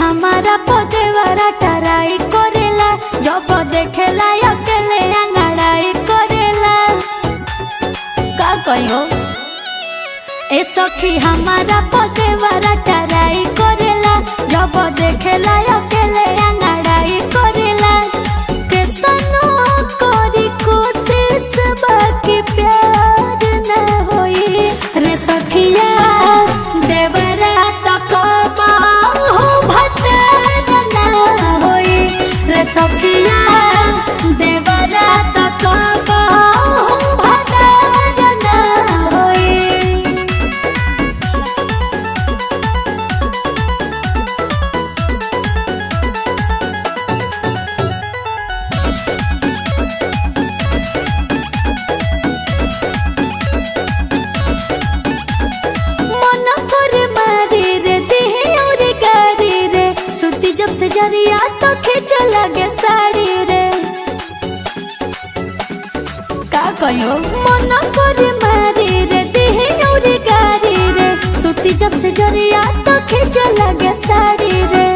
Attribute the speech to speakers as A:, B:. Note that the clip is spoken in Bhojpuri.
A: हमारा पदेवरा टराई करेला, जब देखेला अकेले अंगड़ाई करेला। का कहियो ए सखी हमारा पदेवरा टराई करेला, जब देखेला अकेले अंगड़ाई करेला। केतनो करी कोशिश बाकी प्यार न होई रे सखिया, देवरा तक सखिया देवरा तक भतार न होई। मन कर मारी रे देह और गारी रे, सुती जब से जरिया तो खींच लगे साड़ी रे। का कहियो मन कर मारी रे देह और गारी रे, सुती जब से जरिया तो खींच लगे साड़ी रे।